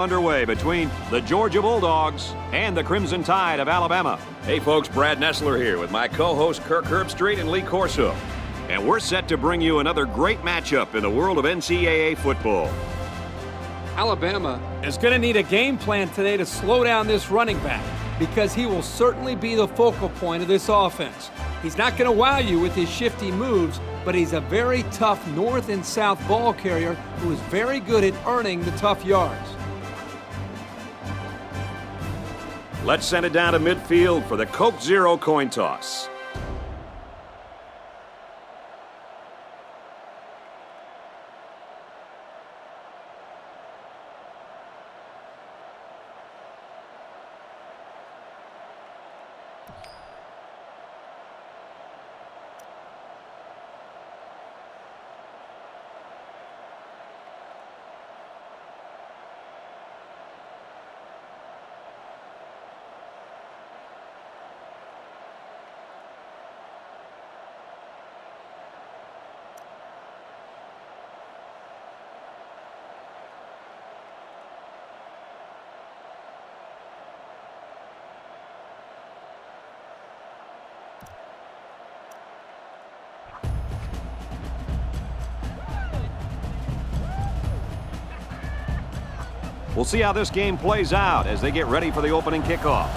Underway between the Georgia Bulldogs and the Crimson Tide of Alabama. Hey folks, Brad Nessler here with my co-host Kirk Herbstreit and Lee Corso. And we're set to bring you another great matchup in the world of NCAA football. Alabama is going to need a game plan today to slow down this running back because he will certainly be the focal point of this offense. He's not going to wow you with his shifty moves, but he's a very tough north and south ball carrier who is very good at earning the tough yards. Let's send it down to midfield for the Coke Zero coin toss. We'll see how this game plays out as they get ready for the opening kickoff.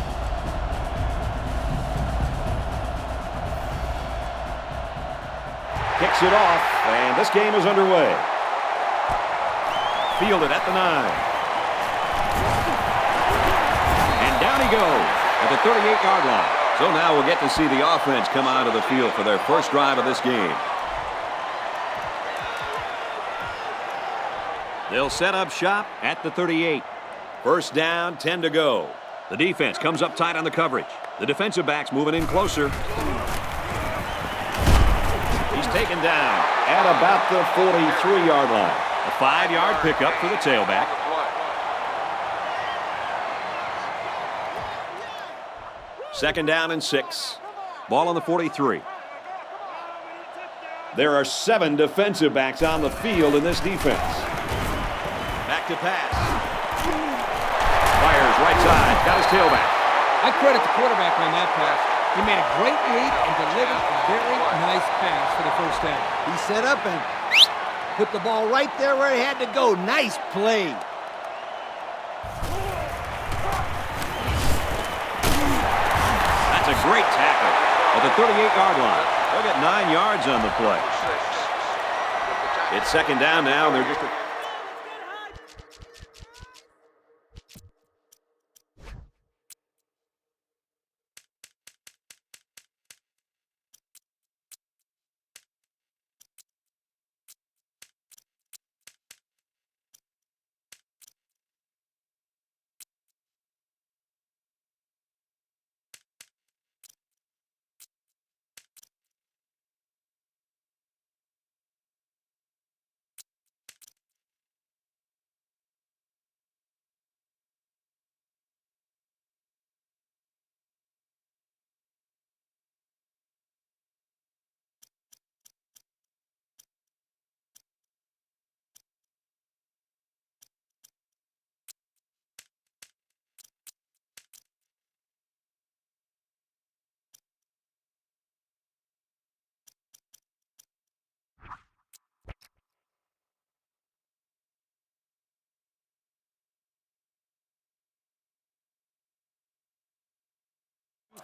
Kicks it off, and this game is underway. Fielded at the 9. And down he goes at the 38-yard line. So now we'll get to see the offense come out of the field for their first drive of this game. They'll set up shop at the 38. First down, 10 to go. The defense comes up tight on the coverage. The defensive back's moving in closer. He's taken down at about the 43-yard line. A 5-yard pickup for the tailback. Second down and 6. Ball on the 43. There are 7 defensive backs on the field in this defense. Back to pass. Fires right side. Got his tailback. I credit the quarterback on that pass. He made a great read and delivered a very nice pass for the first down. He set up and put the ball right there where he had to go. Nice play. That's a great tackle at the 38-yard line. They'll get 9 yards on the play. It's second down now, and they're just...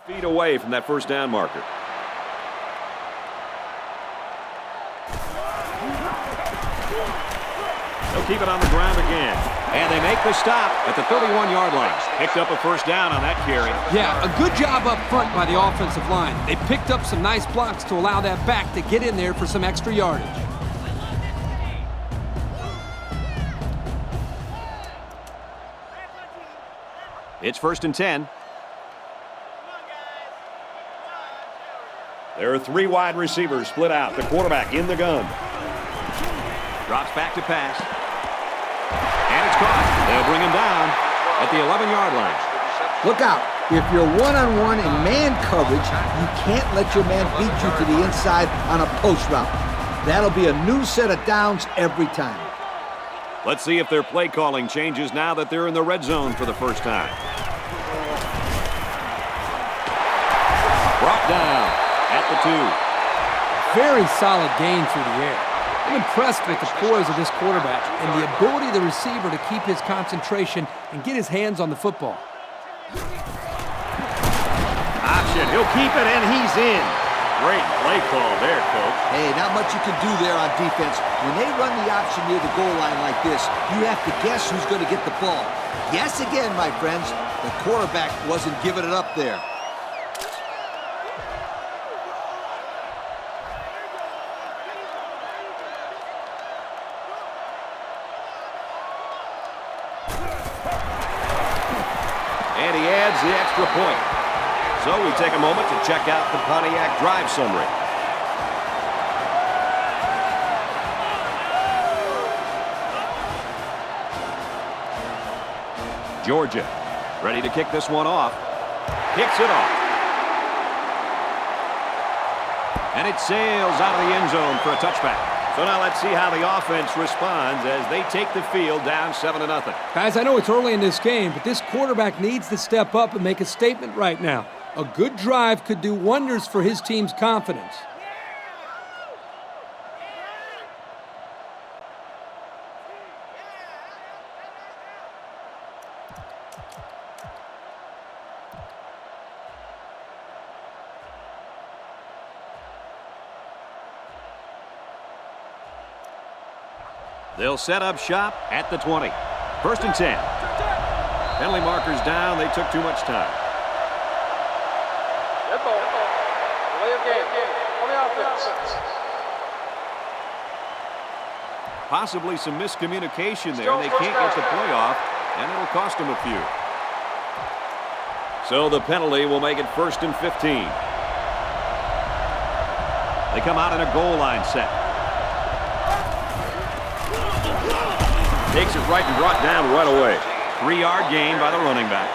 feet away from that first down marker. They'll keep it on the ground again. And they make the stop at the 31-yard line. Picked up a first down on that carry. Yeah, a good job up front by the offensive line. They picked up some nice blocks to allow that back to get in there for some extra yardage. It's first and 10. There are 3 wide receivers split out. The quarterback in the gun. Drops back to pass. And it's caught. They'll bring him down at the 11-yard line. Look out. If you're one-on-one in man coverage, you can't let your man beat you to the inside on a post route. That'll be a new set of downs every time. Let's see if their play calling changes now that they're in the red zone for the first time. Brought down at the 2. Very solid gain through the air. I'm impressed with the poise of this quarterback and the ability of the receiver to keep his concentration and get his hands on the football. Option. He'll keep it, and he's in. Great play call there, Coach. Hey, not much you can do there on defense. When they run the option near the goal line like this, you have to guess who's going to get the ball. Guess again, my friends. The quarterback wasn't giving it up there. And he adds the extra point. So we take a moment to check out the Pontiac drive summary. Georgia ready to kick this one off. Kicks it off. And it sails out of the end zone for a touchback. So now let's see how the offense responds as they take the field down 7-0. Guys, I know it's early in this game, but this quarterback needs to step up and make a statement right now. A good drive could do wonders for his team's confidence. They'll set up shop at the 20. 1st and 10. Penalty markers down. They took too much time. Possibly some miscommunication there. They can't get the play off, and it'll cost them a few. So the penalty will make it 1st and 15. They come out in a goal line set. Takes it right and brought down right away. 3-yard gain by the running back.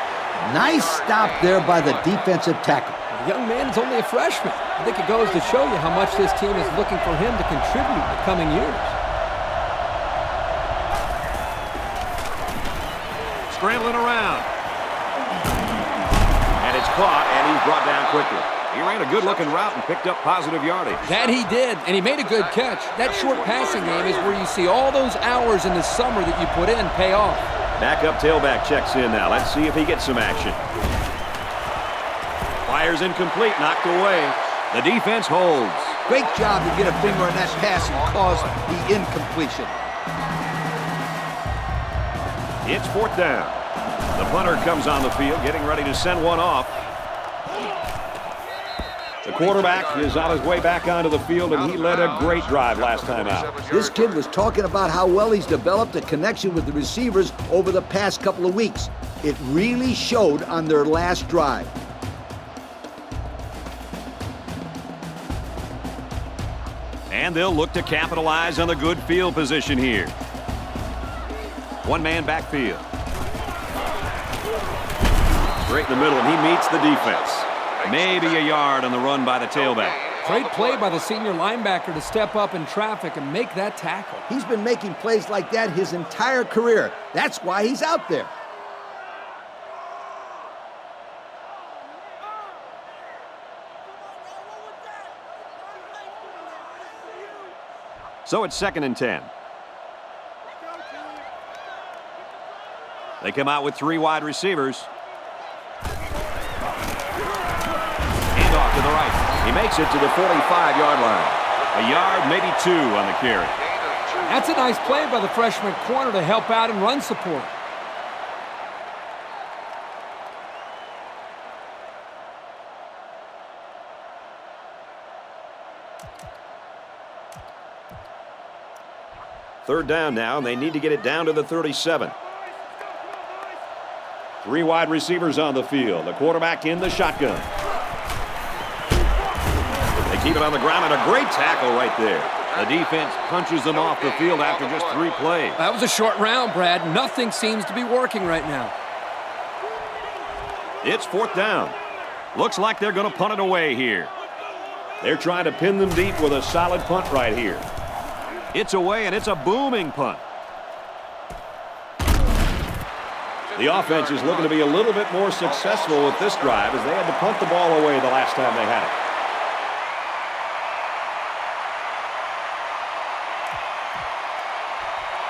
Nice stop there by the defensive tackle. The young man is only a freshman. I think it goes to show you how much this team is looking for him to contribute in the coming years. Scrambling around. And it's caught, and he's brought down quickly. He ran a good-looking route and picked up positive yardage. That he did, and he made a good catch. That short passing game is where you see all those hours in the summer that you put in pay off. Backup tailback checks in now. Let's see if he gets some action. Fires incomplete, knocked away. The defense holds. Great job to get a finger on that pass and cause the incompletion. It's 4th down. The punter comes on the field, getting ready to send one off. The quarterback is on his way back onto the field, and he led a great drive last time out. This kid was talking about how well he's developed a connection with the receivers over the past couple of weeks. It really showed on their last drive. And they'll look to capitalize on the good field position here. One-man backfield. Straight in the middle, and he meets the defense. Maybe a yard on the run by the tailback. Great play by the senior linebacker to step up in traffic and make that tackle. He's been making plays like that his entire career. That's why he's out there. So it's 2nd and 10. They come out with 3 wide receivers. Handoff to the right. He makes it to the 45-yard line. A yard, maybe 2 on the carry. That's a nice play by the freshman corner to help out in run support. Third down now, and they need to get it down to the 37. 3 wide receivers on the field. The quarterback in the shotgun. They keep it on the ground, and a great tackle right there. The defense punches them off the field after just 3 plays. That was a short round, Brad. Nothing seems to be working right now. It's 4th down. Looks like they're going to punt it away here. They're trying to pin them deep with a solid punt right here. It's away, and it's a booming punt. The offense is looking to be a little bit more successful with this drive as they had to punt the ball away the last time they had it.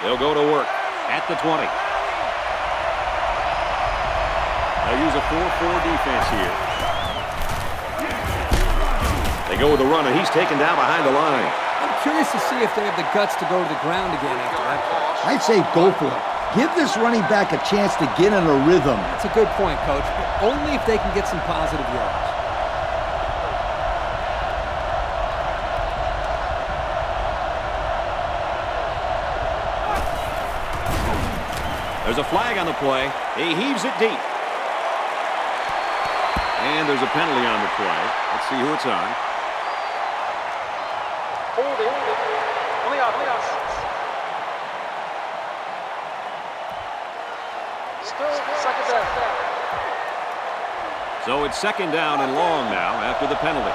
They'll go to work at the 20. They'll use a 4-4 defense here. They go with the run, and he's taken down behind the line. I'm curious to see if they have the guts to go to the ground again after that play. I'd say go for it. Give this running back a chance to get in a rhythm. That's a good point, Coach, but only if they can get some positive yards. There's a flag on the play. He heaves it deep. And there's a penalty on the play. Let's see who it's on. Holding on the offense. Still second down. So it's second down and long now after the penalty.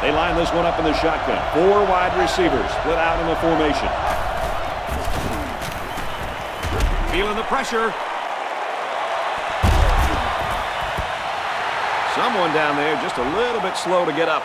They line this one up in the shotgun. 4 wide receivers split out in the formation. Feeling the pressure. Someone down there just a little bit slow to get up.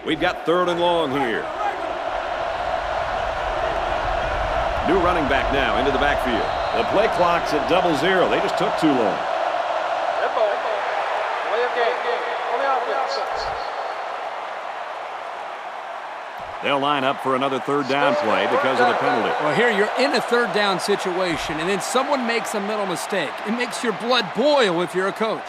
We've got 3rd and long here. New running back now into the backfield. The play clock's at 0-0. They just took too long. Play of game. On the offense. They'll line up for another 3rd down play because of the penalty. Well, here you're in a 3rd down situation, and then someone makes a mental mistake. It makes your blood boil if you're a coach.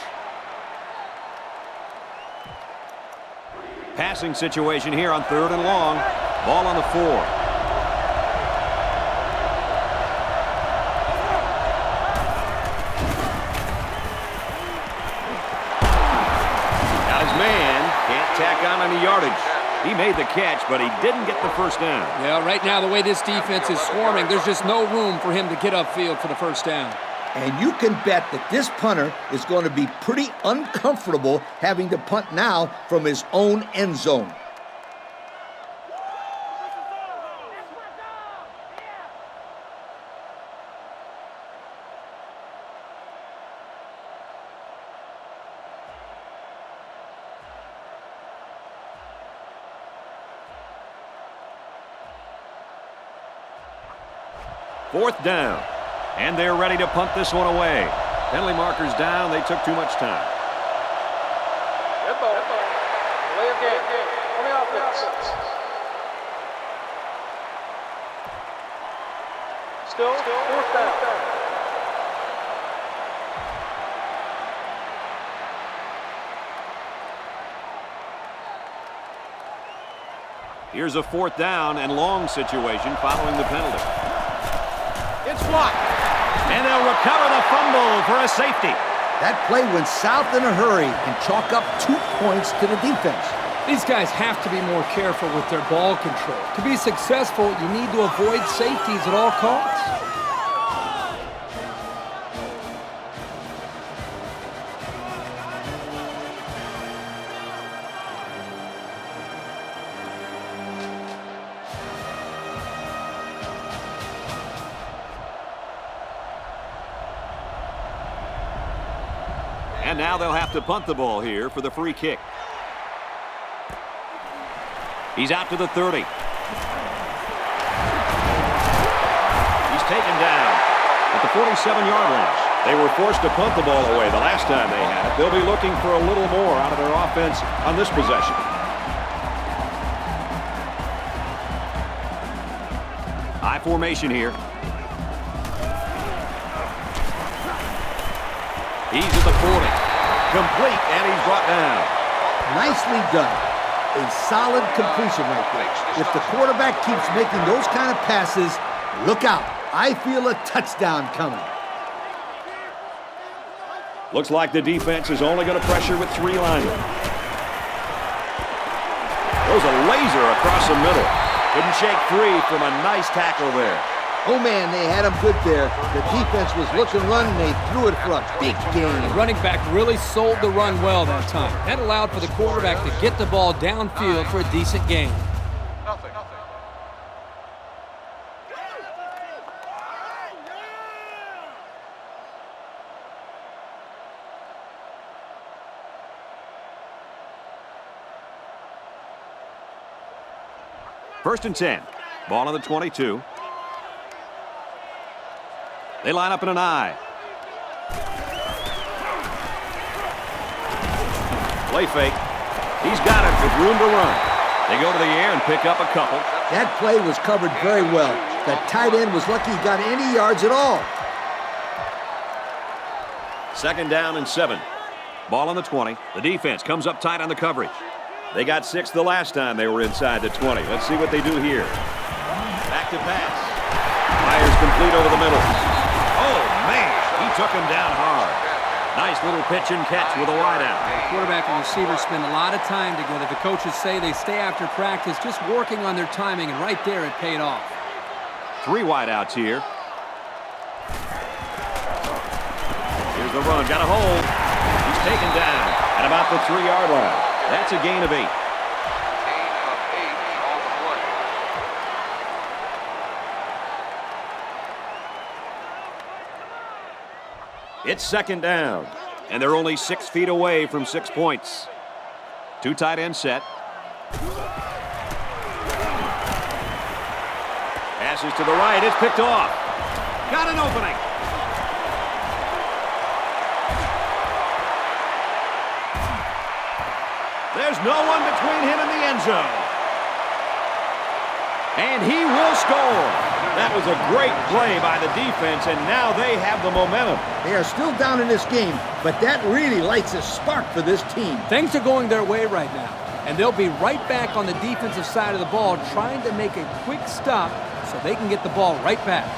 Passing situation here on 3rd and long. Ball on the 4. Now his man can't tack on any yardage. He made the catch, but he didn't get the 1st down. Yeah, right now the way this defense is swarming, there's just no room for him to get upfield for the 1st down. And you can bet that this punter is going to be pretty uncomfortable having to punt now from his own end zone. Fourth down. And they're ready to punt this one away. Penalty markers down. They took too much time. Red ball. Play of game. On the offense. Still 4th down. Here's a 4th down and long situation following the penalty. It's blocked. And they'll recover the fumble for a safety. That play went south in a hurry and chalk up 2 points to the defense. These guys have to be more careful with their ball control. To be successful, you need to avoid safeties at all costs. And now they'll have to punt the ball here for the free kick. He's out to the 30. He's taken down at the 47-yard line. They were forced to punt the ball away the last time they had it. They'll be looking for a little more out of their offense on this possession. High formation here. He's at the 40. Complete, and he's brought down. Nicely done. A solid completion right there. If the quarterback keeps making those kind of passes, look out. I feel a touchdown coming. Looks like the defense is only going to pressure with 3 linemen. Throws a laser across the middle. Couldn't shake free from a nice tackle there. Oh, man, they had him good there. The defense was looking run, and they threw it for a big gain. The running back really sold the run well that time. That allowed for the quarterback to get the ball downfield for a decent gain. Nothing. First and 10. Ball on the 22. They line up in an I. Play fake. He's got it with room to run. They go to the air and pick up a couple. That play was covered very well. The tight end was lucky he got any yards at all. Second down and 7. Ball on the 20. The defense comes up tight on the coverage. They got 6 the last time they were inside the 20. Let's see what they do here. Back to pass. Fires complete over the middle. Oh, man, he took him down hard. Nice little pitch and catch with a wideout. The quarterback and receiver spend a lot of time together. The coaches say they stay after practice just working on their timing, and right there it paid off. 3 wideouts here. Here's the run. Got a hold. He's taken down at about the 3-yard line. That's a gain of 8. Gain of 8 on the play. It's second down, and they're only 6 feet away from 6 points. 2 tight end set. Passes to the right. It's picked off. Got an opening. There's no one between him and the end zone. And he will score. That was a great play by the defense, and now they have the momentum. They are still down in this game, but that really lights a spark for this team. Things are going their way right now, and they'll be right back on the defensive side of the ball trying to make a quick stop so they can get the ball right back.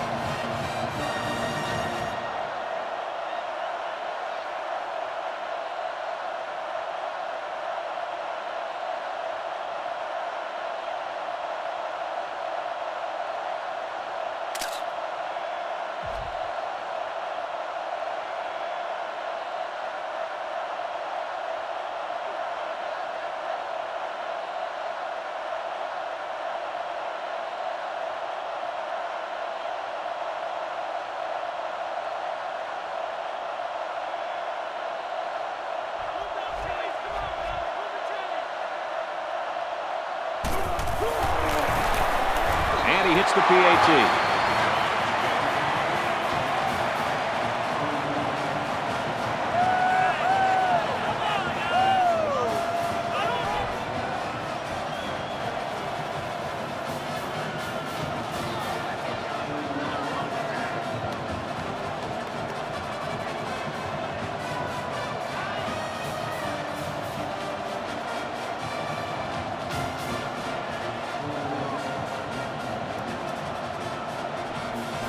And he hits the PAT.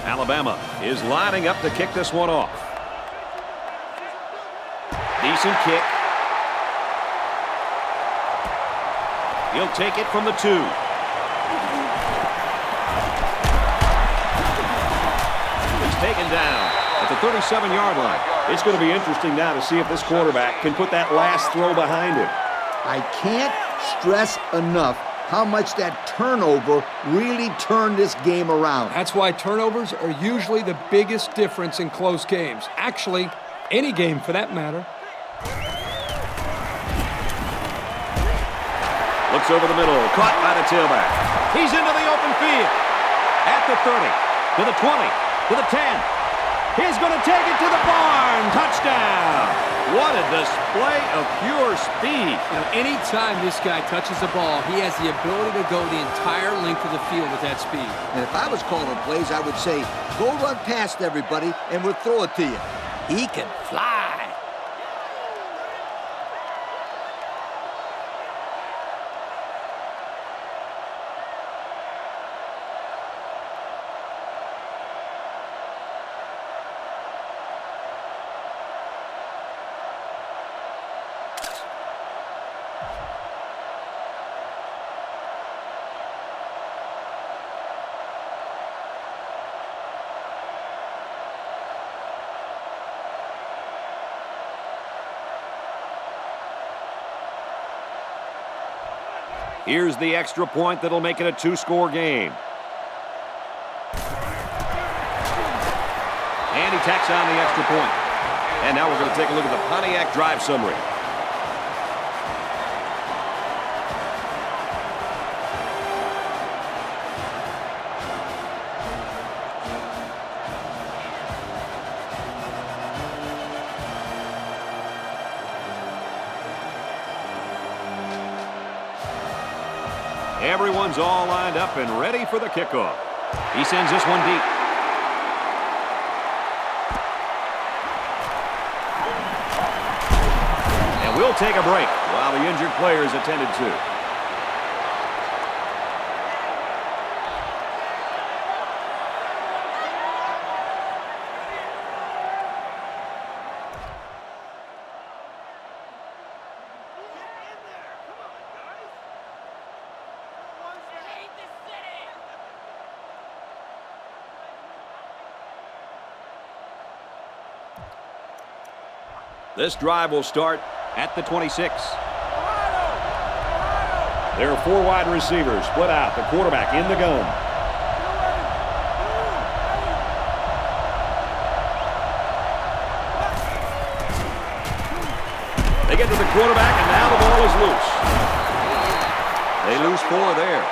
Alabama is lining up to kick this one off. Decent kick. He'll take it from the 2. He's taken down at the 37-yard line. It's going to be interesting now to see if this quarterback can put that last throw behind him. I can't stress enough how much that turnover really turned this game around. That's why turnovers are usually the biggest difference in close games. Actually, any game for that matter. Looks over the middle, caught by the tailback. He's into the open field. At the 30, to the 20, to the 10. He's going to take it to the barn. Touchdown. What a display of pure speed. You know, anytime this guy touches the ball, he has the ability to go the entire length of the field with that speed. And if I was calling plays, I would say, go run past everybody and we'll throw it to you. He can fly. Here's the extra point that'll make it a two-score game. And he tacks on the extra point. And now we're going to take a look at the Pontiac drive summary. Everyone's all lined up and ready for the kickoff. He sends this one deep. And we'll take a break while the injured player is attended to. This drive will start at the 26. There are four wide receivers split out. The quarterback in the gun. They get to the quarterback, and now the ball is loose. They lose four there.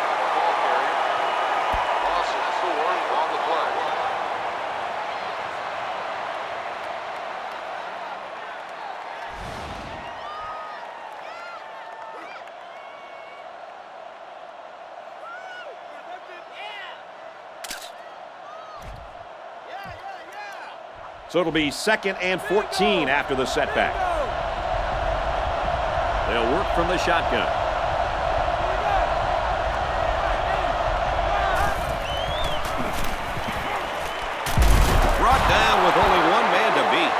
So it'll be 2nd and 14 after the setback. They'll work from the shotgun. Brought down with only one man to beat.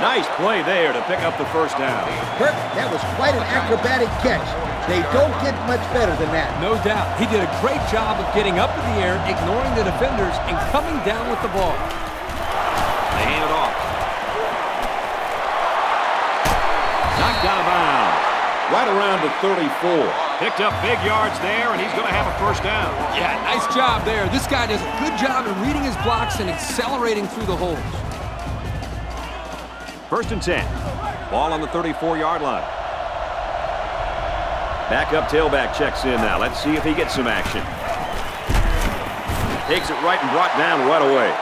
Nice play there to pick up the first down. Kirk, that was quite an acrobatic catch. They don't get much better than that. No doubt. He did a great job of getting up in the air, ignoring the defenders, and coming down with the ball. They hand it off. Knocked out of bounds. Right around the 34. Picked up big yards there, and he's going to have a first down. Yeah, nice job there. This guy does a good job in reading his blocks and accelerating through the holes. 1st and 10. Ball on the 34-yard line. Backup tailback checks in now. Let's see if he gets some action. Takes it right and brought down right away.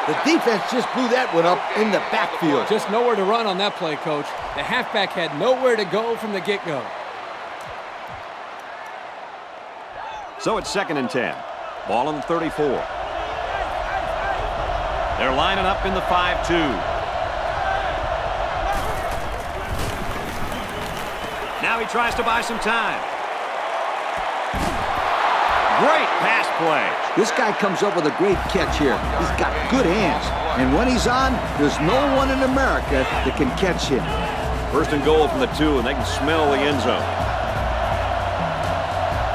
The defense just blew that one up in the backfield. Just nowhere to run on that play, Coach. The halfback had nowhere to go from the get-go. So it's 2nd and 10. Ball on the 34. They're lining up in the 5-2. Now he tries to buy some time. Great pass play. This guy comes up with a great catch here. He's got good hands. And when he's on, there's no one in America that can catch him. 1st and goal from the 2, and they can smell the end zone.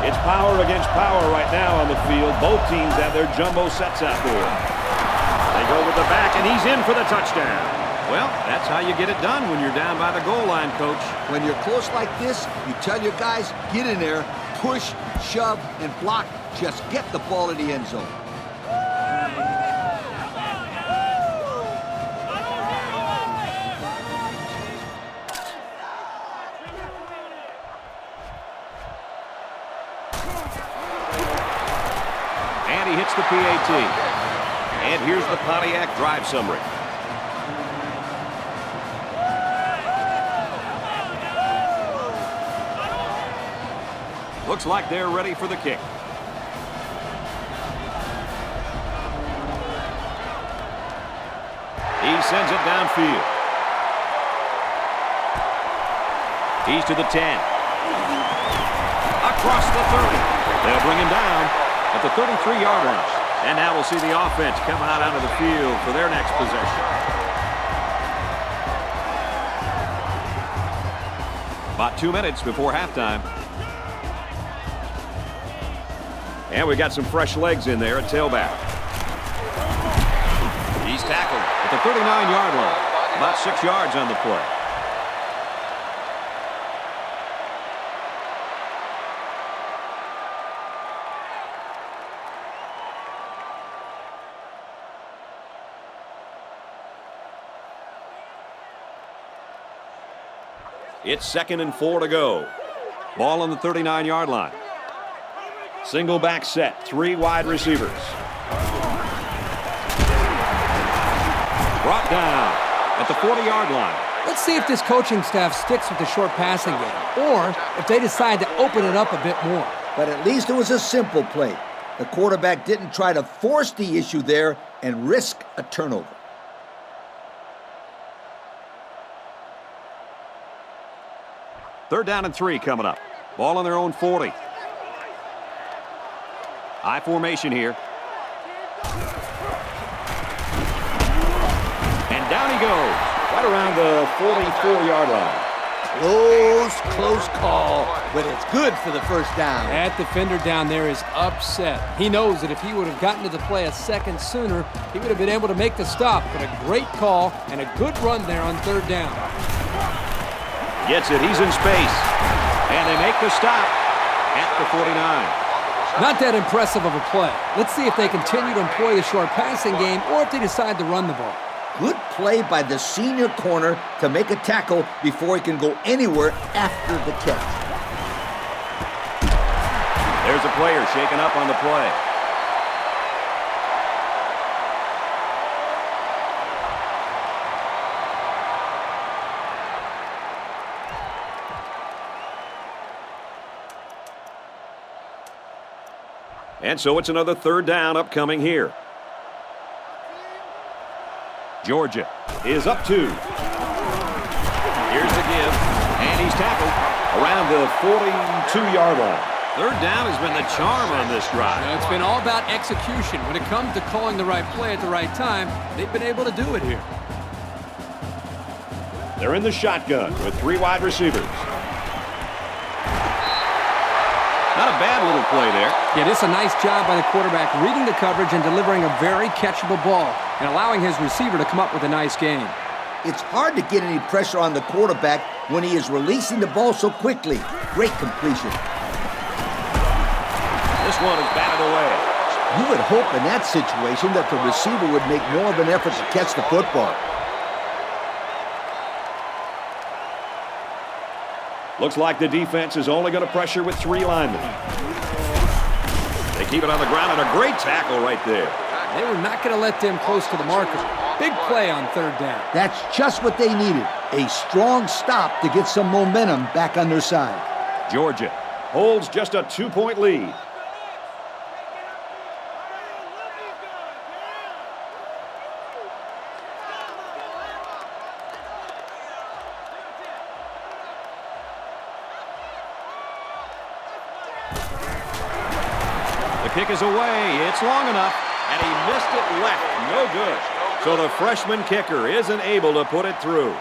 It's power against power right now on the field. Both teams have their jumbo sets out there. They go with the back, and he's in for the touchdown. Well, that's how you get it done when you're down by the goal line, Coach. When you're close like this, you tell your guys, get in there, push, shove, and block. Just get the ball in the end zone. And he hits the PAT. And here's the Pontiac drive summary. Looks like they're ready for the kick. He sends it downfield. He's to the 10. Across the 30. They'll bring him down at the 33-yard line. And now we'll see the offense come out onto the field for their next possession. About 2 minutes before halftime. And we got some fresh legs in there at tailback. He's tackled at the 39-yard line. About 6 yards on the play. It's 2nd and 4 to go. Ball on the 39-yard line. Single back set, 3 wide receivers. Brought down at the 40-yard line. Let's see if this coaching staff sticks with the short passing game, or if they decide to open it up a bit more. But at least it was a simple play. The quarterback didn't try to force the issue there and risk a turnover. Third down and 3 coming up. Ball on their own 40. High formation here. And down he goes. Right around the 44-yard line. Close call, but it's good for the first down. That defender down there is upset. He knows that if he would have gotten to the play a second sooner, he would have been able to make the stop. But a great call and a good run there on third down. Gets it. He's in space. And they make the stop at the 49. Not that impressive of a play. Let's see if they continue to employ the short passing game or if they decide to run the ball. Good play by the senior corner to make a tackle before he can go anywhere after the catch. There's a player shaken up on the play. And so it's another third down upcoming here. Georgia is up 2. Here's the give, and he's tackled around the 42-yard line. Third down has been the charm on this drive. Now, it's been all about execution. When it comes to calling the right play at the right time, they've been able to do it here. They're in the shotgun with 3 wide receivers. Not a bad little play there. Yeah, this is a nice job by the quarterback reading the coverage and delivering a very catchable ball and allowing his receiver to come up with a nice game. It's hard to get any pressure on the quarterback when he is releasing the ball so quickly. Great completion. This one is batted away. You would hope in that situation that the receiver would make more of an effort to catch the football. Looks like the defense is only going to pressure with 3 linemen. They keep it on the ground, and a great tackle right there. They were not going to let them close to the marker. Big play on third down. That's just what they needed. A strong stop to get some momentum back on their side. Georgia holds just a 2-point lead. Kick is away. It's long enough, and he missed it left. No good. So the freshman kicker isn't able to put it through.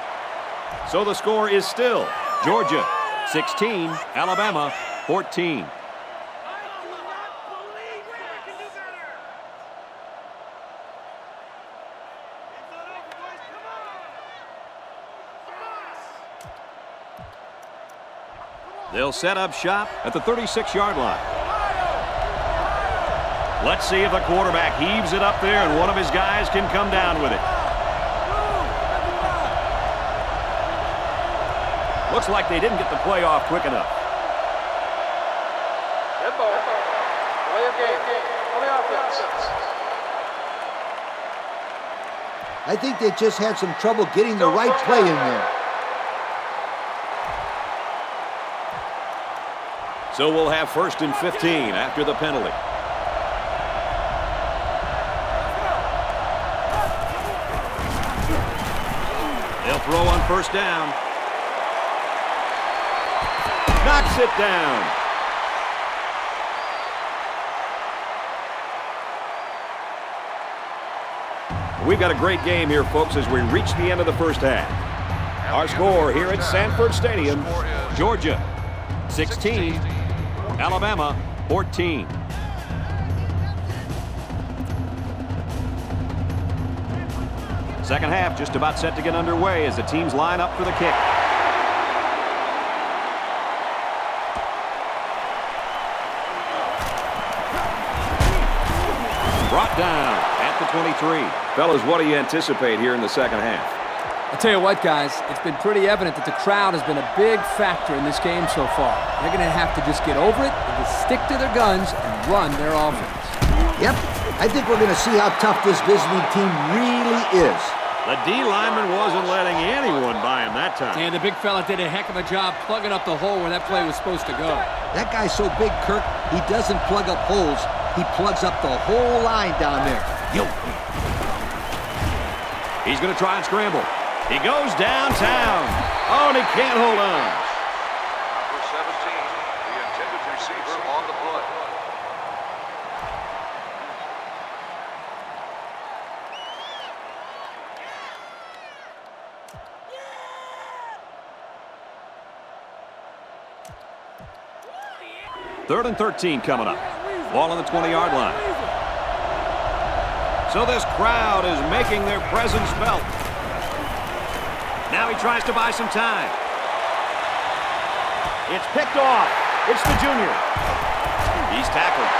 So the score is still Georgia 16, Alabama 14. They'll set up shop at the 36-yard line. Let's see if the quarterback heaves it up there and one of his guys can come down with it. Looks like they didn't get the play off quick enough. Good ball. Play of game. On the offense. I think they just had some trouble getting the right play in there. So we'll have 1st and 15 after the penalty. They'll throw on 1st down. Knocks it down. We've got a great game here, folks, as we reach the end of the first half. Our score here at Sanford Stadium, Georgia 16, Alabama 14. Second half just about set to get underway as the teams line up for the kick. Brought down at the 23. Fellas, what do you anticipate here in the second half? I tell you what, guys, it's been pretty evident that the crowd has been a big factor in this game so far. They're going to have to just get over it and just stick to their guns and run their offense. Yep, I think we're going to see how tough this visiting team really is. The D lineman wasn't letting anyone by him that time. And the big fella did a heck of a job plugging up the hole where that play was supposed to go. That guy's so big, Kirk, he doesn't plug up holes. He plugs up the whole line down there. Yo. He's going to try and scramble. He goes downtown. Oh, and he can't hold on. Number 17, the intended receiver on the play. Third and 13 coming up. Ball on the 20-yard line. So this crowd is making their presence felt. Now he tries to buy some time. It's picked off. It's the junior. He's tackled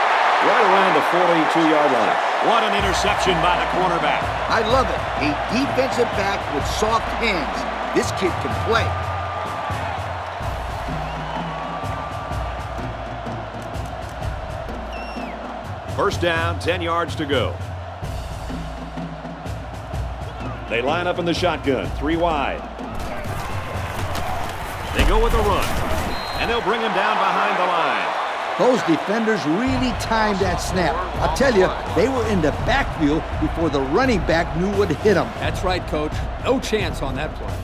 right around the 42-yard line. What an interception by the cornerback. I love it. A defensive back with soft hands. This kid can play. First down, 10 yards to go. They line up in the shotgun, 3 wide. They go with a run, and they'll bring him down behind the line. Those defenders really timed that snap. I'll tell you, they were in the backfield before the running back knew what hit him. That's right, Coach. No chance on that play.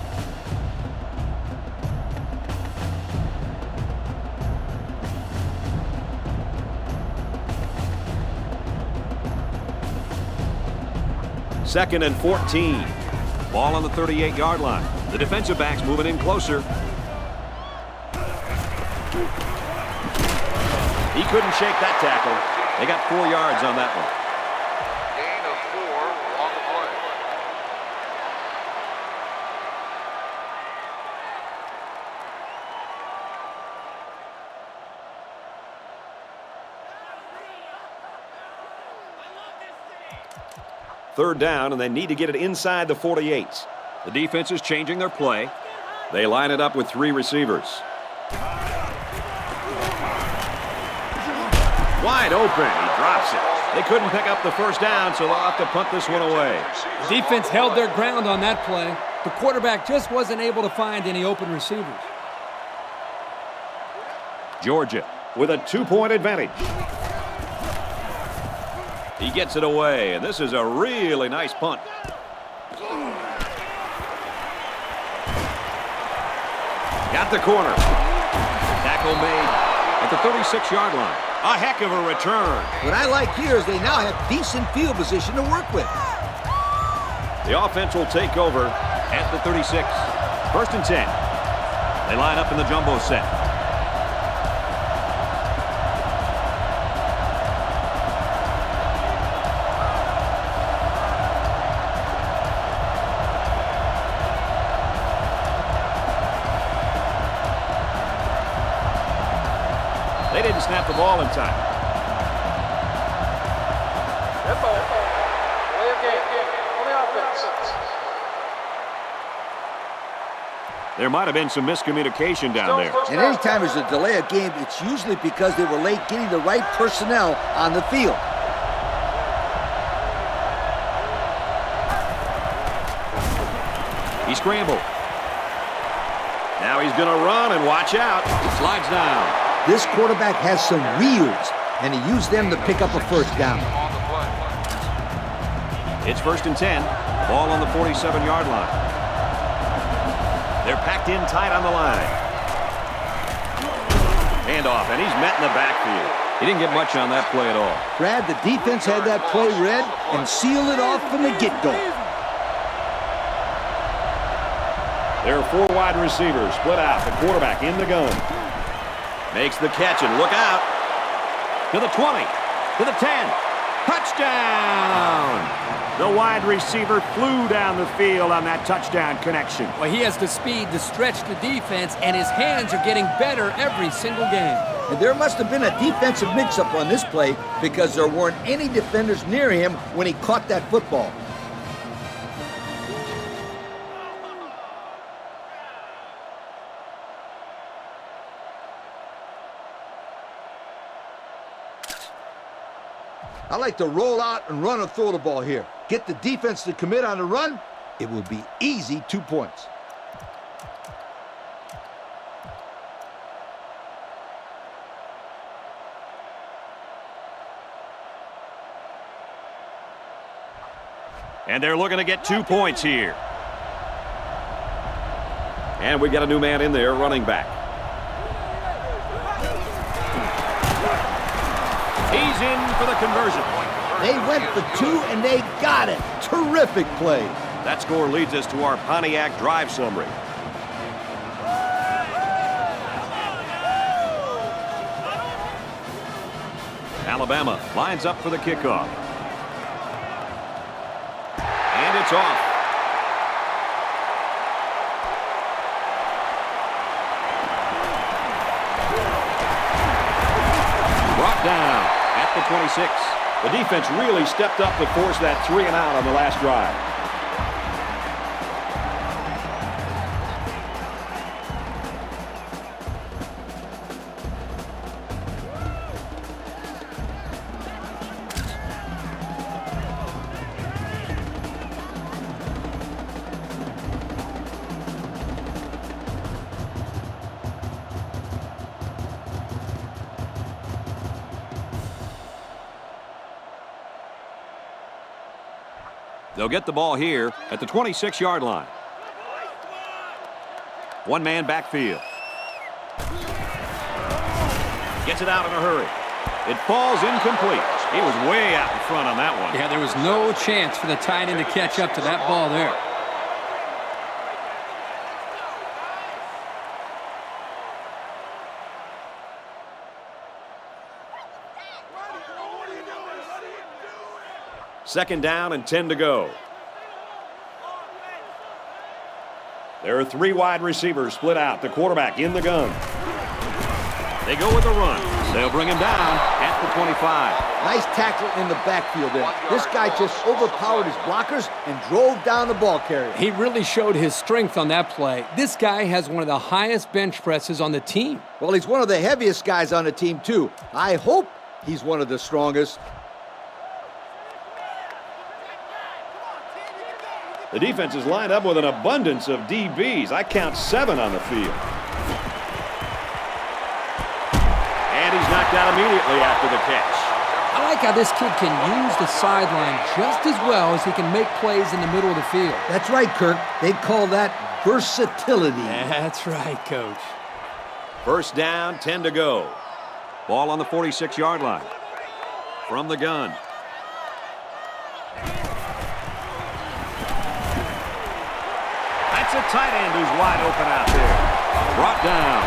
Second and 14. Ball on the 38-yard line. The defensive back's moving in closer. He couldn't shake that tackle. They got 4 yards on that one. Gain of 4 on the play. Third down, and they need to get it inside the 48. The defense is changing their play. They line it up with 3 receivers. Wide open. He drops it. They couldn't pick up the first down, so they'll have to punt this one away. The defense held their ground on that play. The quarterback just wasn't able to find any open receivers. Georgia with a 2-point advantage. He gets it away, and this is a really nice punt. Got the corner. Tackle made at the 36-yard line. A heck of a return. What I like here is they now have decent field position to work with. The offense will take over at the 36. First and 10. They line up in the jumbo set. They didn't snap the ball in time. Tempo. Play of game on the offense. There might have been some miscommunication down there. And anytime there's a delay of game, it's usually because they were late getting the right personnel on the field. He scrambled. Now he's going to run and watch out. He slides down. This quarterback has some wheels, and he used them to pick up a first down. On the play. It's first and 10. Ball on the 47-yard line. They're packed in tight on the line. Handoff, and he's met in the backfield. He didn't get much on that play at all. Brad, the defense had that play read and sealed it off from the get-go. There are 4 wide receivers split out. The quarterback in the gun. Makes the catch, and look out. To the 20. To the 10. Touchdown! The wide receiver flew down the field on that touchdown connection. Well, he has the speed to stretch the defense, and his hands are getting better every single game. And there must have been a defensive mix-up on this play because there weren't any defenders near him when he caught that football. I like to roll out and run or throw the ball here. Get the defense to commit on the run. It will be easy 2 points. And they're looking to get 2 points here. And we got a new man in there, running back. He's in for the conversion. They went for 2 and they got it. Terrific play. That score leads us to our Pontiac drive summary. Alabama lines up for the kickoff. And it's off. Brought down at the 26. The defense really stepped up to force that 3 and out on the last drive. They'll get the ball here at the 26-yard line. One man backfield. Gets it out in a hurry. It falls incomplete. He was way out in front on that one. Yeah, there was no chance for the tight end to catch up to that ball there. Second down and 10 to go. There are 3 wide receivers split out. The quarterback in the gun. They go with the run. They'll bring him down at the 25. Nice tackle in the backfield there. This guy just overpowered his blockers and drove down the ball carrier. He really showed his strength on that play. This guy has one of the highest bench presses on the team. Well, he's one of the heaviest guys on the team, too. I hope he's one of the strongest. The defense is lined up with an abundance of DBs. I count 7 on the field. And he's knocked out immediately after the catch. I like how this kid can use the sideline just as well as he can make plays in the middle of the field. That's right, Kirk. They'd call that versatility. That's right, Coach. First down, 10 to go. Ball on the 46-yard line. From the gun. That's a tight end who's wide open out there. Brought down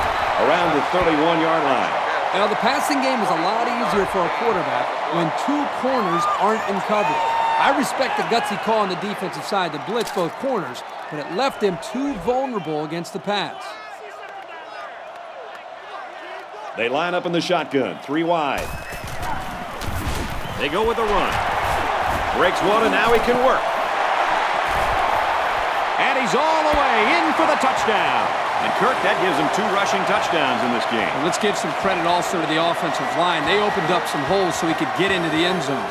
around the 31-yard line. Now, the passing game is a lot easier for a quarterback when 2 corners aren't in coverage. I respect the gutsy call on the defensive side to blitz both corners, but it left them too vulnerable against the pass. They line up in the shotgun, 3 wide. They go with the run. Breaks one, and now he can work. And he's all the way in for the touchdown. And Kirk, that gives him 2 rushing touchdowns in this game. Well, let's give some credit also to the offensive line. They opened up some holes so he could get into the end zone.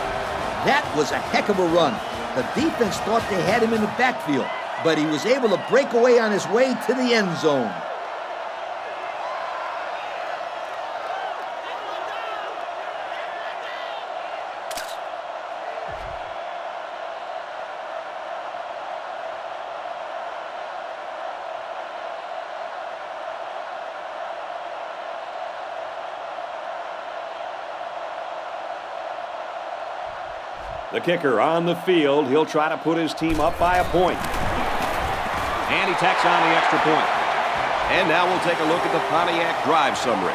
That was a heck of a run. The defense thought they had him in the backfield, but he was able to break away on his way to the end zone. The kicker on the field. He'll try to put his team up by a point. And he tacks on the extra point. And now we'll take a look at the Pontiac drive summary.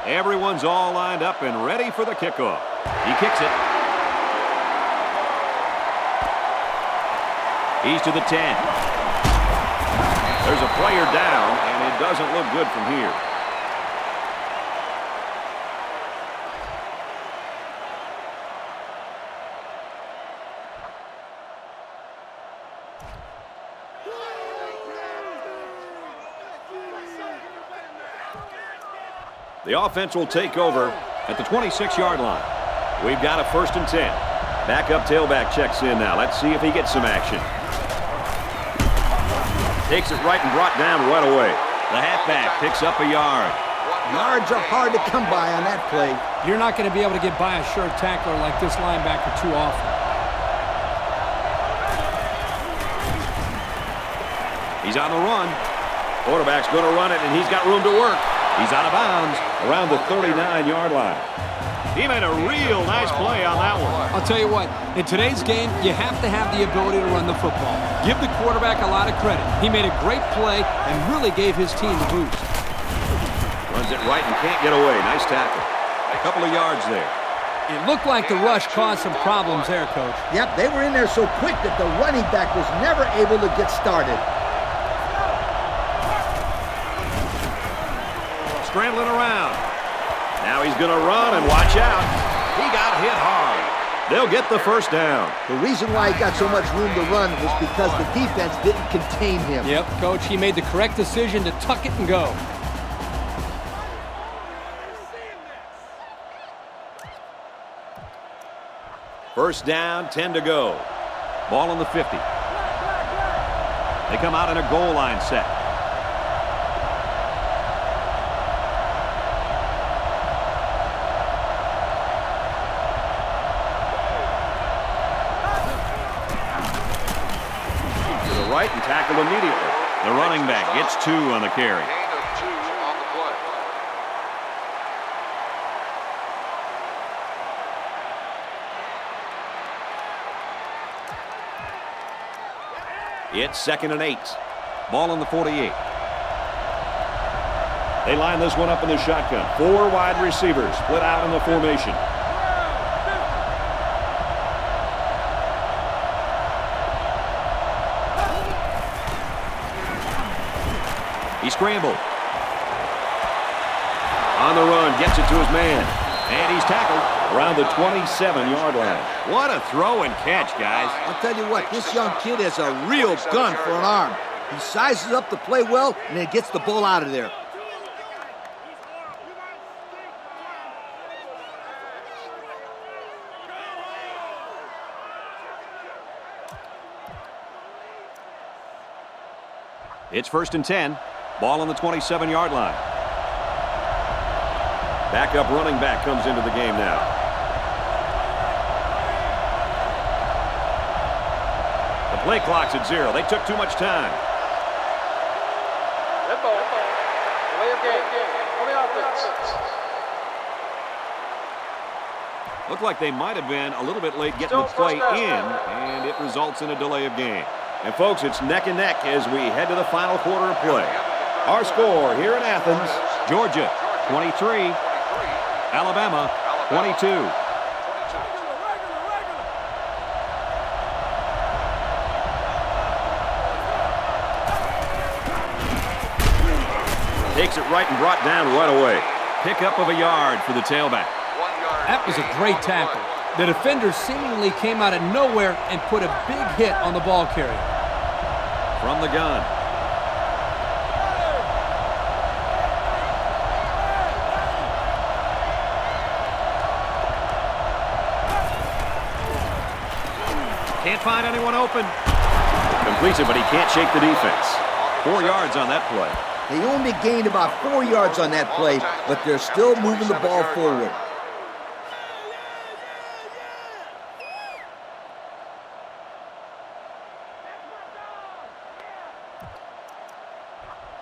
Everyone's all lined up and ready for the kickoff. He kicks it. He's to the 10. There's a player down, and it doesn't look good from here. The offense will take over at the 26-yard line. We've got a 1st and 10. Backup tailback checks in now. Let's see if he gets some action. Takes it right and brought down right away. The halfback picks up a yard. Yards are hard to come by on that play. You're not going to be able to get by a sure tackler like this linebacker too often. He's on the run. Quarterback's going to run it, and he's got room to work. He's out of bounds around the 39-yard line. He made a real nice play on that one. I'll tell you what, in today's game, you have to have the ability to run the football. Give the quarterback a lot of credit. He made a great play and really gave his team a boost. Runs it right and can't get away. Nice tackle. A couple of yards there. It looked like the rush caused some problems there, Coach. Yep, they were in there so quick that the running back was never able to get started. Scrambling around. Now he's going to run, and watch out. He got hit hard. They'll get the 1st down. The reason why he got so much room to run was because the defense didn't contain him. Yep, Coach, he made the correct decision to tuck it and go. First down, 10 to go. Ball on the 50. They come out in a goal line set. Right and tackle immediately. The running back gets 2 on the carry. Gain of 2 on the play. It's 2nd and 8. Ball on the 48. They line this one up in the shotgun. 4 wide receivers split out in the formation. He scrambled. On the run, gets it to his man. And he's tackled around the 27-yard line. What a throw and catch, guys. I'll tell you what, this young kid has a real gun for an arm. He sizes up the play well, and then gets the ball out of there. It's 1st and 10. Ball on the 27-yard line. Backup running back comes into the game now. The play clock's at 0. They took too much time. Red ball. Delay of game. On the offense. Looked like they might have been a little bit late getting the play in, and it results in a delay of game. And folks, it's neck and neck as we head to the final quarter of play. Our score here in Athens, Georgia 23, Alabama 22. Takes it right and brought down right away. Pickup of a yard for the tailback. That was a great tackle. The defender seemingly came out of nowhere and put a big hit on the ball carrier. From the gun. Can't find anyone open. Completes it, but he can't shake the defense. 4 yards on that play. They only gained about 4 yards on that play, but they're still moving the ball forward.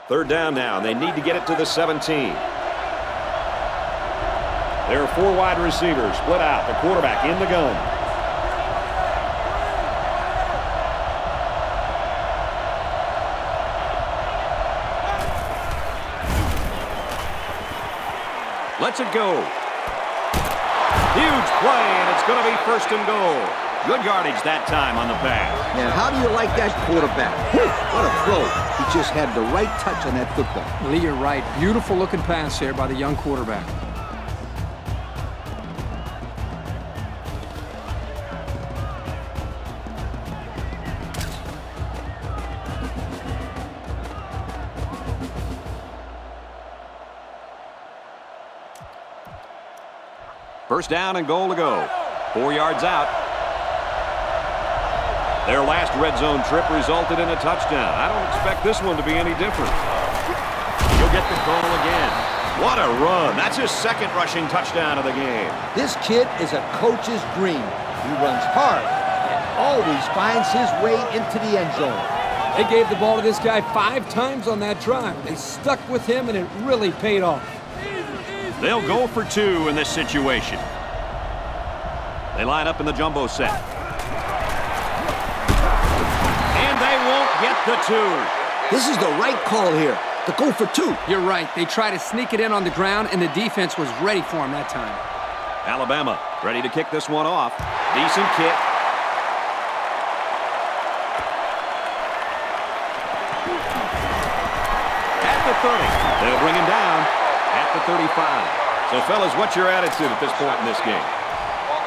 Third down now, and they need to get it to the 17. There are 4 wide receivers split out. The quarterback in the gun. lets it go. Huge play, and it's going to be first and goal. Good yardage that time on the pass. Man, how do you like that quarterback? Whew, what a throw. He just had the right touch on that football. Lee, you're right. Beautiful looking pass there by the young quarterback. First down and goal to go. 4 yards out. Their last red zone trip resulted in a touchdown. I don't expect this one to be any different. He'll get the call again. What a run. That's his second rushing touchdown of the game. This kid is a coach's dream. He runs hard and always finds his way into the end zone. They gave the ball to this guy 5 times on that drive. They stuck with him, and it really paid off. They'll go for 2 in this situation. They line up in the jumbo set. And they won't get the 2. This is the right call here, to go for 2. You're right. They tried to sneak it in on the ground, and the defense was ready for him that time. Alabama ready to kick this one off. Decent kick. At the 30. They'll bring him down at the 35. So, fellas, what's your attitude at this point in this game?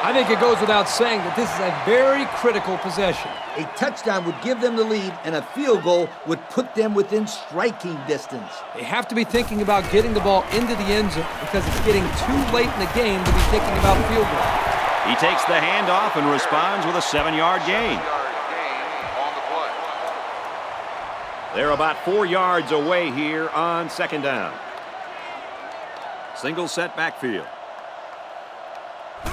I think it goes without saying that this is a very critical possession. A touchdown would give them the lead, and a field goal would put them within striking distance. They have to be thinking about getting the ball into the end zone because it's getting too late in the game to be thinking about field goal. He takes the handoff and responds with a 7-yard gain. They're about 4 yards away here on second down. Single set backfield. To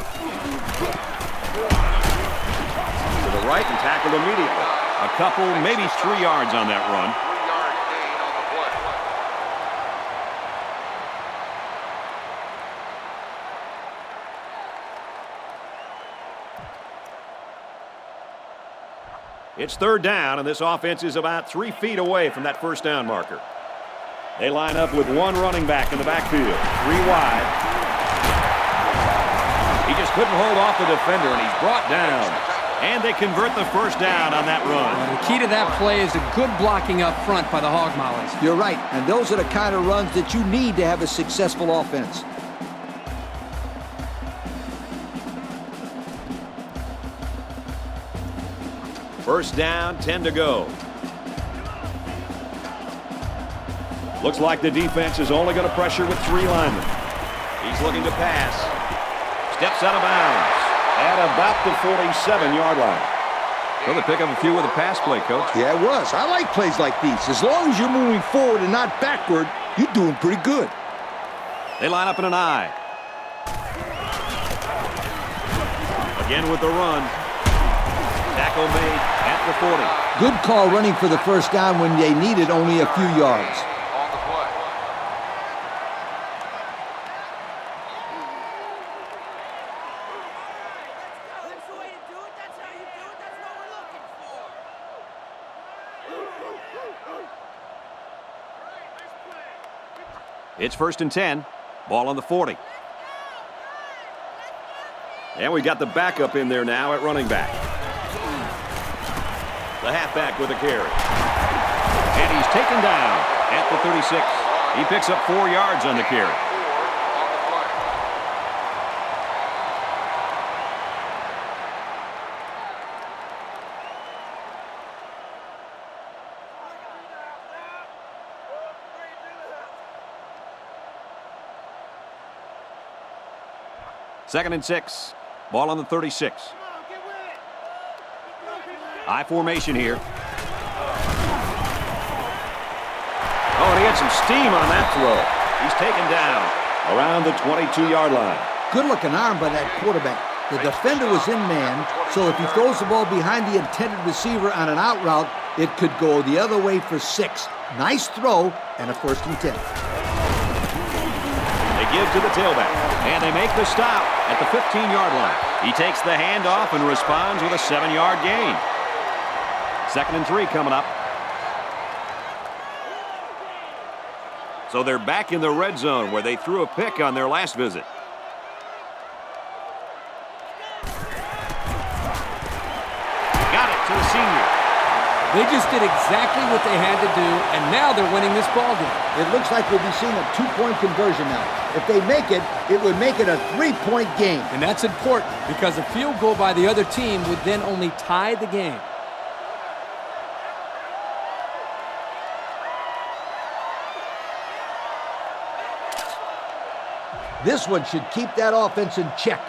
the right and tackled immediately. A couple, maybe 3 yards on that run. 3-yard gain on the play. It's third down, and this offense is about 3 feet away from that first down marker. They line up with 1 running back in the backfield. 3 wide. He just couldn't hold off the defender, and he's brought down. And they convert the first down on that run. The key to that play is a good blocking up front by the Hog Mollies. You're right, and those are the kind of runs that you need to have a successful offense. First down, 10 to go. Looks like the defense is only going to pressure with 3 linemen. He's looking to pass. Steps out of bounds at about the 47-yard line. Well, they pick up a few with a pass play, Coach. Yeah, it was. I like plays like these. As long as you're moving forward and not backward, you're doing pretty good. They line up in an I. Again with the run. Tackle made at the 40. Good call running for the first down when they needed only a few yards. On the play. That's the way to do it. That's how you do it. That's what we're looking for. It's first and 10. Ball on the 40. And we got the backup in there now at running back. The halfback with a carry. And he's taken down at the 36. He picks up 4 yards on the carry. 4 on the play. Second and 6. Ball on the 36. I formation here. Oh, and he had some steam on that throw. He's taken down around the 22-yard line. Good-looking arm by that quarterback. The defender was in man, so if he throws the ball behind the intended receiver on an out route, it could go the other way for 6. Nice throw and a first and 10. They give to the tailback, and they make the stop at the 15-yard line. He takes the handoff and responds with a 7-yard gain. Second and 3 coming up. So they're back in the red zone where they threw a pick on their last visit. Got it to the senior. They just did exactly what they had to do, and now they're winning this ballgame. It looks like we'll be seeing a two-point conversion now. If they make it, it would make it a three-point game. And that's important because a field goal by the other team would then only tie the game. This one should keep that offense in check.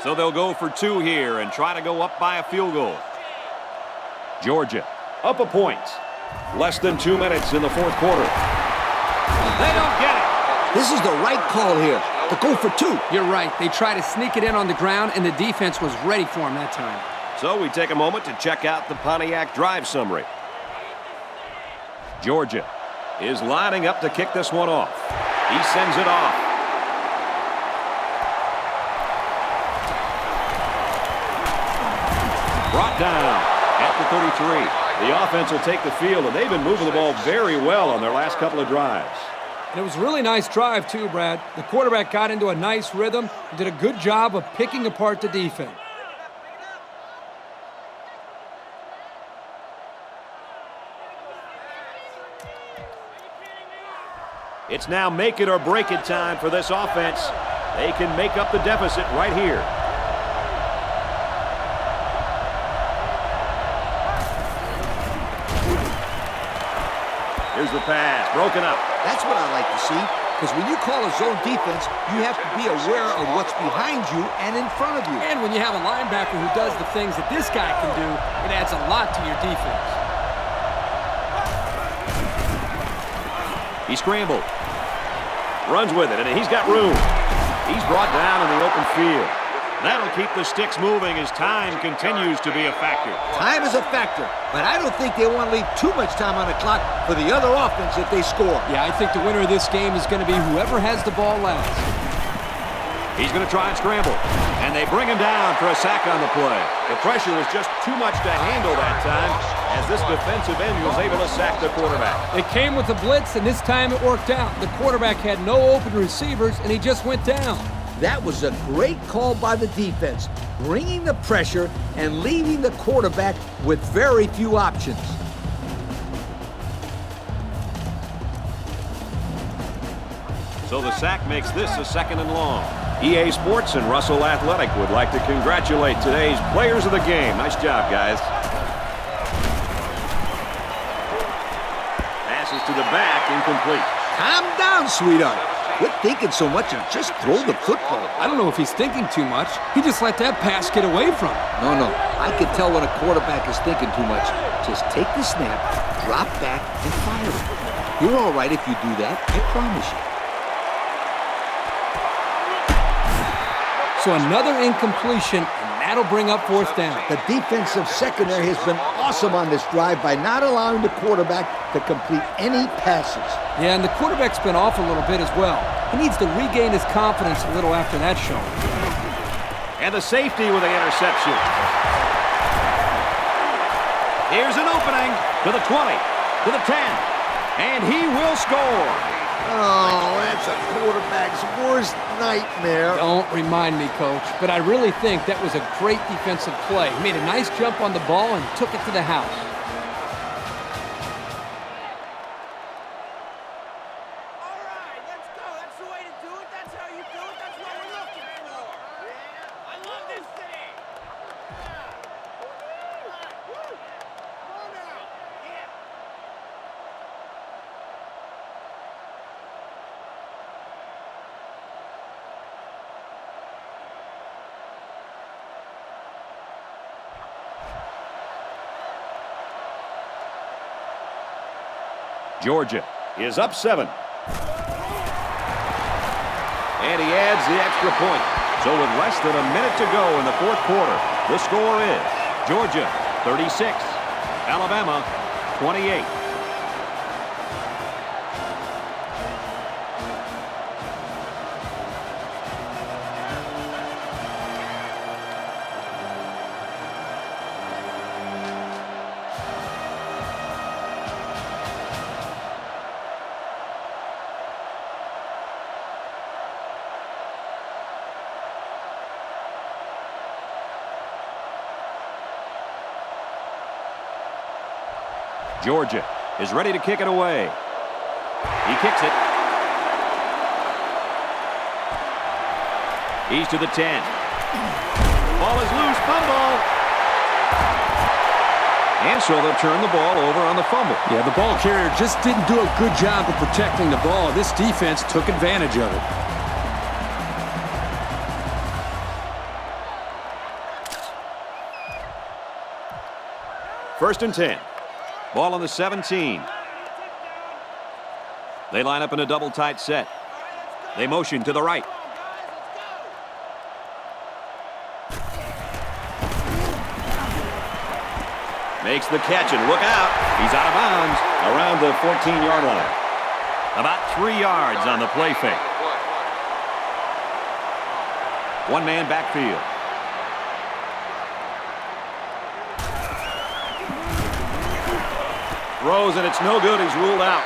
So they'll go for two here and try to go up by a field goal. Georgia up a point. Less than 2 minutes in the fourth quarter. They don't get it. This is the right call here, to go for two. You're right. They tried to sneak it in on the ground, and the defense was ready for him that time. So we take a moment to check out the Pontiac drive summary. Georgia is lining up to kick this one off. He sends it off. Brought down at the 33. The offense will take the field, and they've been moving the ball very well on their last couple of drives. And it was a really nice drive, too, Brad. The quarterback got into a nice rhythm and did a good job of picking apart the defense. It's now make it or break it time for this offense. They can make up the deficit right here. Here's the pass, broken up. That's what I like to see, because when you call a zone defense, you have to be aware of what's behind you and in front of you. And when you have a linebacker who does the things that this guy can do, it adds a lot to your defense. He scrambled. Runs with it, and he's got room. He's brought down in the open field. That'll keep the sticks moving as time continues to be a factor. Time is a factor, but I don't think they want to leave too much time on the clock for the other offense if they score. Yeah, I think the winner of this game is going to be whoever has the ball last. He's going to try and scramble, and they bring him down for a sack on the play. The pressure was just too much to handle that time as this defensive end was able to sack the quarterback. They came with a blitz, and this time it worked out. The quarterback had no open receivers, and he just went down. That was a great call by the defense, bringing the pressure and leaving the quarterback with very few options. So the sack makes this a 2nd and long. EA Sports and Russell Athletic would like to congratulate today's players of the game. Nice job, guys. Passes to the back, incomplete. Calm down, sweetheart. Quit thinking so much and just throw the football. I don't know if he's thinking too much. He just let that pass get away from him. No. I can tell when a quarterback is thinking too much. Just take the snap, drop back, and fire it. You're all right if you do that, I promise you. So another incompletion, and that'll bring up 4th down. The defensive secondary has been awesome on this drive by not allowing the quarterback to complete any passes. Yeah, and the quarterback's been off a little bit as well. He needs to regain his confidence a little after that showing. And the safety with the interception. Here's an opening to the 20, to the 10, and he will score. Oh, that's a quarterback's worst nightmare. Don't remind me, Coach, but I really think that was a great defensive play. He made a nice jump on the ball and took it to the house. All right, let's go. That's the way to do it. That's how you do it. That's what we're looking for. Yeah. I love this city. Yeah. Come on now. Yeah. Georgia is up 7. And he adds the extra point. So with less than a minute to go in the fourth quarter, the score is Georgia 36, Alabama 28. Georgia is ready to kick it away. He kicks it. He's to the 10. Ball is loose. Fumble. And so they'll turn the ball over on the fumble. Yeah, the ball carrier just didn't do a good job of protecting the ball. This defense took advantage of it. First and 10. Ball on the 17. They line up in a double tight set. They motion to the right. Makes the catch, and look out. He's out of bounds around the 14-yard line. About 3 yards on the play fake. One-man backfield. Throws, and it's no good. He's ruled out.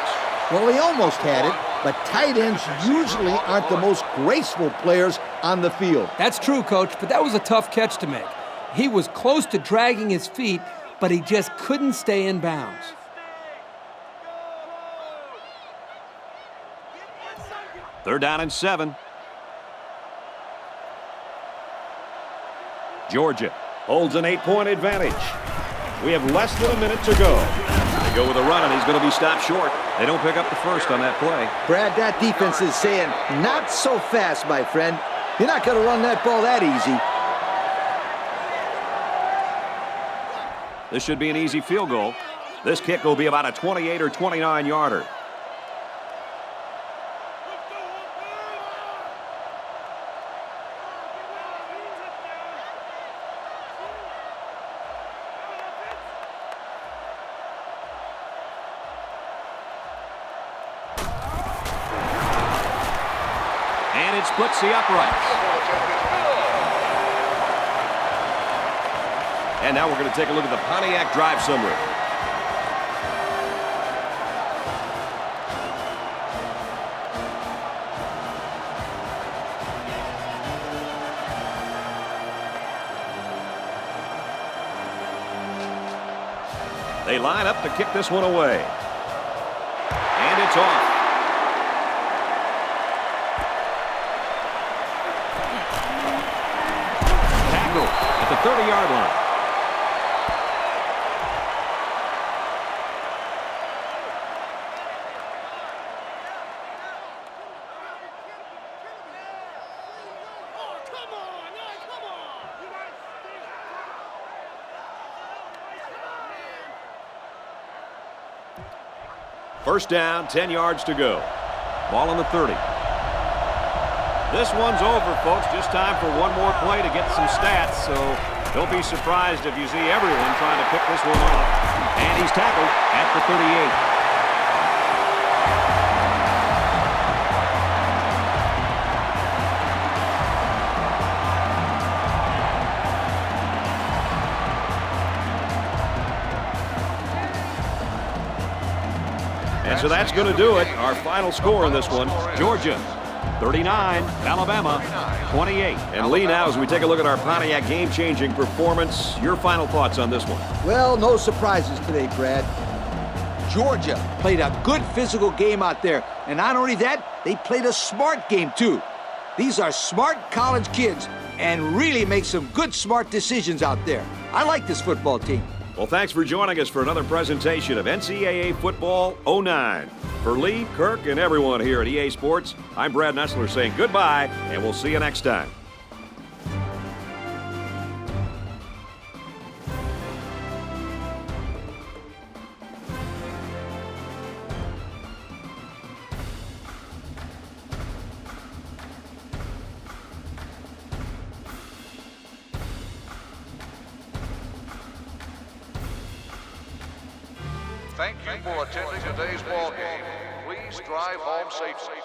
Well, he almost had it, but tight ends usually aren't the most graceful players on the field. That's true, Coach, but that was a tough catch to make. He was close to dragging his feet, but he just couldn't stay in bounds. Third down and 7. Georgia holds an 8-point advantage. We have less than a minute to go. They go with a run, and he's going to be stopped short. They don't pick up the first on that play. Brad, that defense is saying, not so fast, my friend. You're not going to run that ball that easy. This should be an easy field goal. This kick will be about a 28 or 29-yarder. And it splits the uprights. And now we're going to take a look at the Pontiac drive summary. They line up to kick this one away. And it's off. Tackle at the 30-yard line. First down, 10 yards to go. Ball on the 30. This one's over, folks. Just time for one more play to get some stats, so don't be surprised if you see everyone trying to pick this one off. And he's tackled at the 38. So that's going to do it. Our final score in this one, Georgia 39, Alabama 28. And Lee, now as we take a look at our Pontiac game-changing performance, your final thoughts on this one? Well, no surprises today, Brad. Georgia played a good physical game out there. And not only that, they played a smart game, too. These are smart college kids and really make some good, smart decisions out there. I like this football team. Well, thanks for joining us for another presentation of NCAA Football 09. For Lee, Kirk, and everyone here at EA Sports, I'm Brad Nessler saying goodbye, and we'll see you next time. Thank you for attending today's ball game. Please drive home safely.